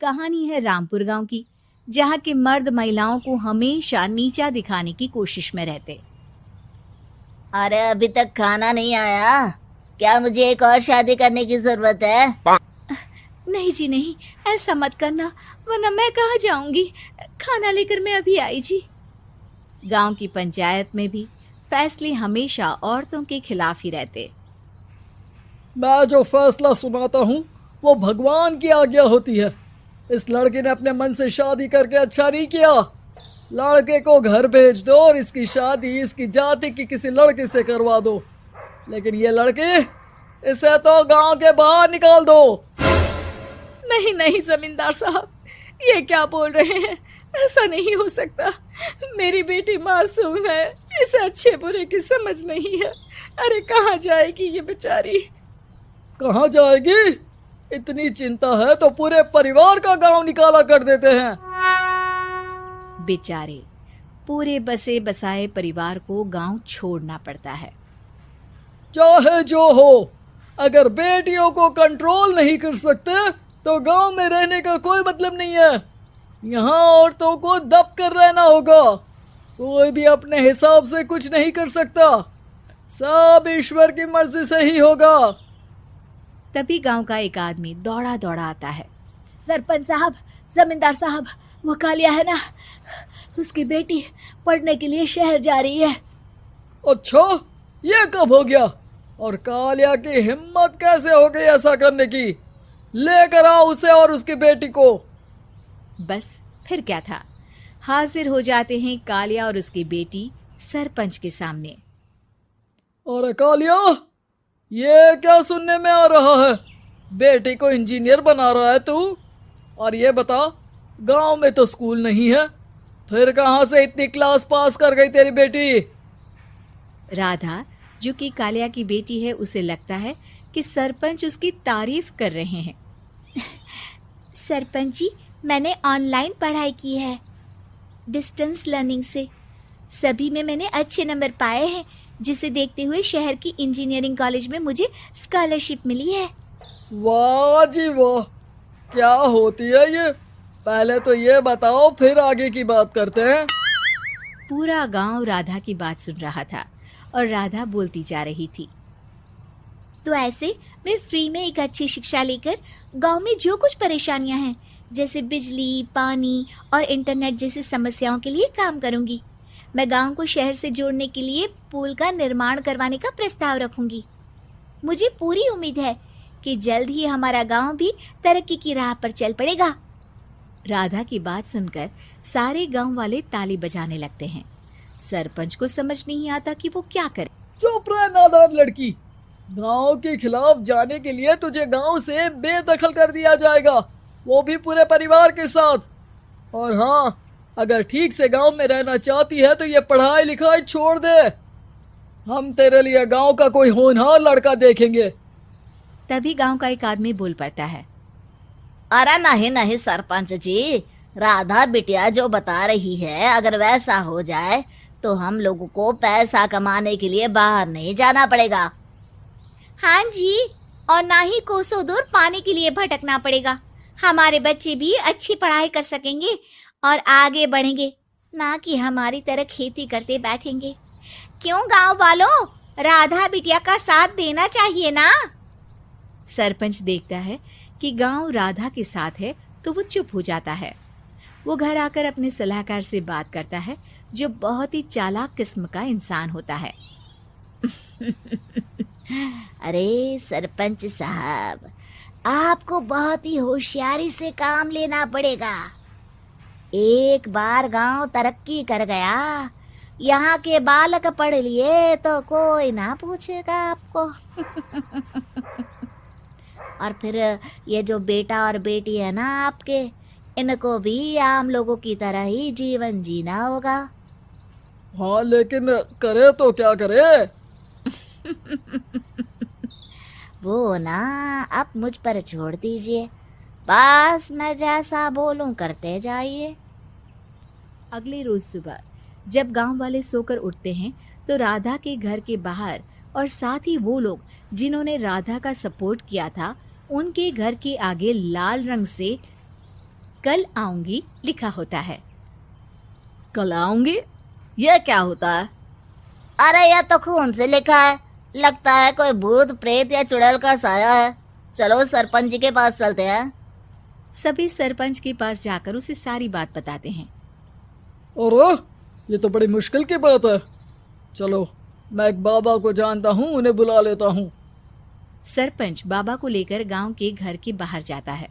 कहानी है रामपुर गांव की, जहां के मर्द महिलाओं को हमेशा नीचा दिखाने की कोशिश में रहते। अरे अभी तक खाना नहीं आया, क्या मुझे एक और शादी करने की जरूरत है? नहीं जी नहीं, ऐसा मत करना, वरना मैं कहाँ जाऊंगी। खाना लेकर मैं अभी आई जी। गांव की पंचायत में भी फैसले हमेशा औरतों के खिलाफ ही रहते। मैं जो फैसला सुनाता हूँ वो भगवान की आज्ञा होती है। इस लड़के ने अपने मन से शादी करके अच्छा नहीं किया। लड़के को घर भेज दो और इसकी शादी इसकी जाति की किसी लड़के से करवा दो, लेकिन ये लड़की, इसे तो गांव के बाहर निकाल दो। नहीं नहीं जमींदार साहब, ये क्या बोल रहे हैं? ऐसा नहीं हो सकता। मेरी बेटी मासूम है, इसे अच्छे बुरे की समझ नहीं है। अरे कहाँ जाएगी ये बेचारी? कहाँ जाएगी? इतनी चिंता है तो पूरे परिवार का गांव निकाला कर देते हैं। बेचारे पूरे बसे बसाए परिवार को गांव छोड़ना पड़ता है। चाहे जो हो, अगर बेटियों को कंट्रोल नहीं कर सकते तो गांव में रहने का कोई मतलब नहीं है। यहाँ औरतों को दब कर रहना होगा। कोई भी अपने हिसाब से कुछ नहीं कर सकता, सब ईश्वर की मर्जी से ही होगा। तभी गांव का एक आदमी दौड़ा दौड़ा आता है। सरपंच साहब, जमींदार साहब, वो कालिया है ना, उसकी बेटी पढ़ने के लिए शहर जा रही है। अच्छा, ये कब हो गया? और कालिया की हिम्मत कैसे हो गई ऐसा करने की? लेकर आओ उसे और उसकी बेटी को। बस फिर क्या था, हाजिर हो जाते हैं कालिया और उसकी बेटी सरपंच के सामने। अरे कालिया, ये क्या सुनने में आ रहा है? बेटी को इंजीनियर बना रहा है तू? और ये बता, गांव में तो स्कूल नहीं है, फिर कहां से इतनी क्लास पास कर गई तेरी बेटी? राधा, जो कि कालिया की बेटी है, उसे लगता है कि सरपंच उसकी तारीफ कर रहे हैं। सरपंच जी, मैंने ऑनलाइन पढ़ाई की है, डिस्टेंस लर्निंग से। सभी में मैंने अच्छे नंबर पाए हैं, जिसे देखते हुए शहर की इंजीनियरिंग कॉलेज में मुझे स्कॉलरशिप मिली है। वाह जी वाह, क्या होती है ये? पहले तो ये बताओ, फिर आगे की बात करते हैं। पूरा गांव राधा की बात सुन रहा था और राधा बोलती जा रही थी। तो ऐसे मैं फ्री में एक अच्छी शिक्षा लेकर गांव में जो कुछ परेशानियां हैं, जैसे बिजली, पानी और इंटरनेट जैसी समस्याओं के लिए काम करूंगी। मैं गांव को शहर से जोड़ने के लिए पुल का निर्माण करवाने का प्रस्ताव रखूंगी। मुझे पूरी उम्मीद है कि जल्द ही हमारा गांव भी तरक्की की राह पर चल पड़ेगा। राधा की बात सुनकर सारे गांव वाले ताली बजाने लगते हैं। सरपंच को समझ नहीं आता कि वो क्या करे। चुप रह नादान लड़की, गांव के खिलाफ जाने के लिए तुझे गांव से बेदखल कर दिया जाएगा, वो भी पूरे परिवार के साथ। और हाँ, अगर ठीक से गांव में रहना चाहती है तो ये पढ़ाई लिखाई छोड़ दे। हम तेरे लिए गांव का कोई होनहार लड़का देखेंगे। तभी गांव का एक आदमी बोल पड़ता है। अरे नहीं नहीं सरपंच जी, राधा बिटिया जो बता रही है, अगर वैसा हो जाए तो हम लोगों को पैसा कमाने के लिए बाहर नहीं जाना पड़ेगा। हाँ जी, और ना ही कोसों दूर पानी के लिए भटकना पड़ेगा। हमारे बच्चे भी अच्छी पढ़ाई कर सकेंगे और आगे बढ़ेंगे, ना कि हमारी तरह खेती करते बैठेंगे। क्यों गांव वालों, राधा बिटिया का साथ देना चाहिए ना। सरपंच देखता है कि गांव राधा के साथ है तो वो चुप हो जाता है। वो घर आकर अपने सलाहकार से बात करता है, जो बहुत ही चालाक किस्म का इंसान होता है। अरे सरपंच साहब, आपको बहुत ही होशियारी से काम लेना पड़ेगा। एक बार गांव तरक्की कर गया, यहाँ के बालक पढ़ लिए तो कोई ना पूछेगा आपको। और फिर ये जो बेटा और बेटी है ना आपके, इनको भी आम लोगों की तरह ही जीवन जीना होगा। हाँ, लेकिन करे तो क्या करे? वो ना आप मुझ पर छोड़ दीजिए, बस मैं जैसा बोलूं करते जाइए। अगले रोज सुबह जब गांव वाले सोकर उठते हैं तो राधा के घर के बाहर और साथ ही वो लोग जिन्होंने राधा का सपोर्ट किया था, उनके घर के आगे लाल रंग से कल आऊंगी लिखा होता है। कल आऊंगी, यह क्या होता है? अरे यह तो खून से लिखा है, लगता है कोई भूत प्रेत या चुड़ैल का साया है। चलो सरपंच जी के पास चलते हैं। सभी सरपंच के पास जाकर उसे सारी बात बताते हैं। अरे ये तो बड़ी मुश्किल की बात है। चलो मैं एक बाबा को जानता हूँ, उन्हें बुला लेता हूँ। सरपंच बाबा को लेकर गांव के घर के बाहर जाता है।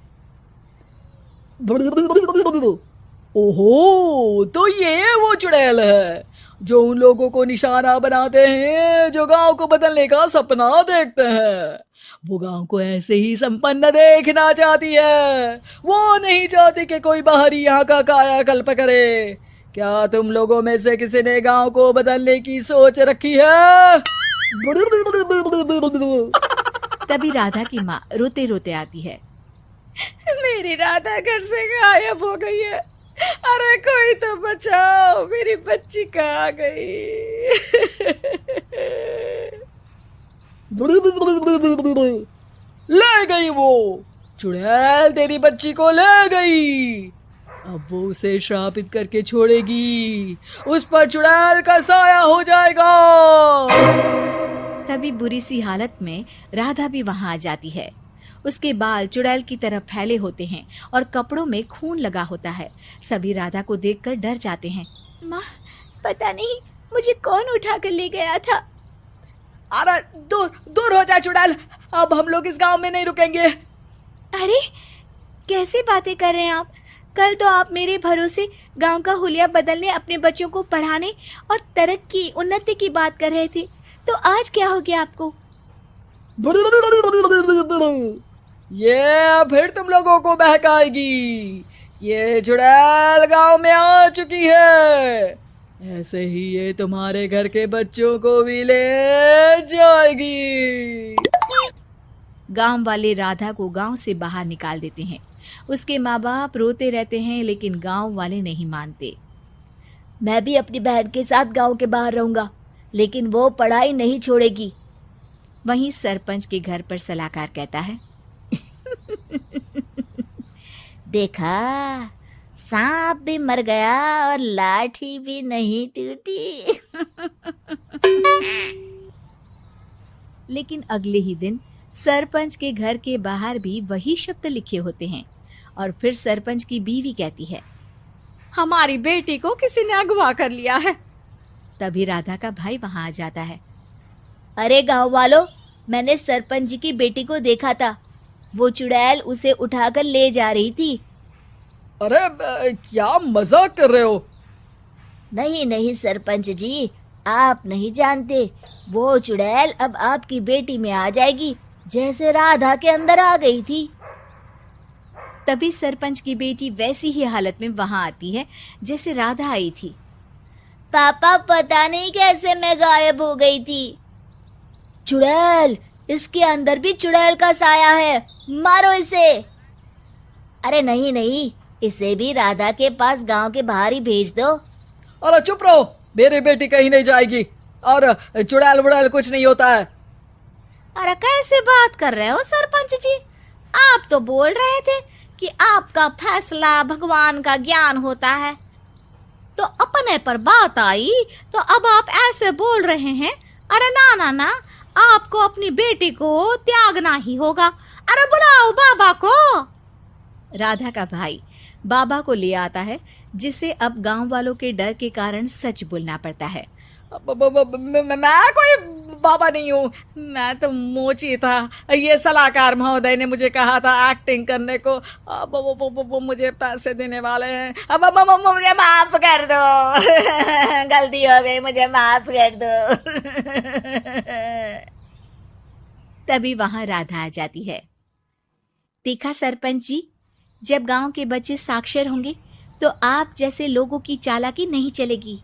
ओहो, तो ये वो चुड़ैल है जो उन लोगों को निशाना बनाते हैं जो गांव को बदलने का सपना देखते हैं। वो गांव को ऐसे ही संपन्न देखना चाहती है। वो नहीं चाहती कि कोई बाहरी यहाँ का कायाकल्प करे। क्या तुम लोगों में से किसी ने गांव को बदलने की सोच रखी है? तभी राधा की माँ रोते रोते आती है। मेरी राधा घर से गायब हो गई है। अरे कोई तो बचाओ, मेरी बच्ची कहाँ गई? ले गई वो चुड़ैल, तेरी बच्ची को ले गई। अब वो उसे श्रापित करके छोड़ेगी, उस पर चुड़ैल का साया हो जाएगा। तभी बुरी सी हालत में राधा भी वहां आ जाती है। उसके बाल चुड़ैल की तरह फैले होते हैं और कपड़ों में खून लगा होता है। सभी राधा को देखकर डर जाते हैं। माँ, पता नहीं मुझे कौन उठा कर ले गया था। अरे दूर दूर हो जा चुड़ैल, अब हम लोग इस गांव में नहीं रुकेंगे। अरे कैसे बातें कर रहे हैं आप? कल तो आप मेरे भरोसे गांव का हुलिया बदलने, अपने बच्चों को पढ़ाने और तरक्की उन्नति की बात कर रहे थे, तो आज क्या हो गया आपको? ये फिर तुम लोगों को बहकाएगी। ये चुड़ैल गांव में आ चुकी है, ऐसे ही ये तुम्हारे घर के बच्चों को भी ले जाएगी। गांव वाले राधा को गांव से बाहर निकाल देते हैं। उसके माँ बाप रोते रहते हैं, लेकिन गांव वाले नहीं मानते। मैं भी अपनी बहन के साथ गांव के बाहर रहूंगा, लेकिन वो पढ़ाई नहीं छोड़ेगी। वहीं सरपंच के घर पर सलाहकार कहता है। देखा, सांप भी मर गया और लाठी भी नहीं टूटी। लेकिन अगले ही दिन सरपंच के घर के बाहर भी वही शब्द लिखे होते हैं। और फिर सरपंच की बीवी कहती है, हमारी बेटी को किसी ने अगवा कर लिया है। तभी राधा का भाई वहां आ जाता है। अरे गांव वालों, मैंने सरपंच जी की बेटी को देखा था। वो चुड़ैल उसे उठाकर ले जा रही थी। अरे क्या मजाक कर रहे हो? नहीं नहीं सरपंच जी, आप नहीं जानते। वो चुड़ैल अब आपकी बेटी में आ जाएगी, जैसे राधा के अंदर आ गई थी। तभी सरपंच की बेटी वैसी ही हालत में वहां आती है जैसे राधा आई थी। पापा, पता नहीं कैसे मैं गायब हो गई थी। चुड़ैल, इसके अंदर भी चुड़ैल का साया है, मारो इसे। अरे नहीं नहीं, इसे भी राधा के पास गांव के बाहर ही भेज दो। अरे चुप रहो, मेरी बेटी कहीं नहीं जाएगी और चुड़ैल बुड़ैल कुछ नहीं होता है। अरे कैसे बात कर रहे हो सरपंच जी? आप तो बोल रहे थे कि आपका फैसला भगवान का ज्ञान होता है, तो अपने पर बात आई तो अब आप ऐसे बोल रहे हैं। अरे ना ना ना, आपको अपनी बेटी को त्यागना ही होगा। अरे बुलाओ बाबा को। राधा का भाई बाबा को ले आता है, जिसे अब गांव वालों के डर के कारण सच बोलना पड़ता है। मैं कोई बाबा नहीं हूँ, मैं तो मोची था। ये सलाहकार महोदय ने मुझे कहा था एक्टिंग करने को। अब वो मुझे पैसे देने वाले हैं। अब मुझे माफ कर दो। गलती हो गई, मुझे माफ कर दो। तभी वहां राधा आ जाती है। देखा सरपंच जी, जब गांव के बच्चे साक्षर होंगे तो आप जैसे लोगों की चालाकी नहीं चलेगी।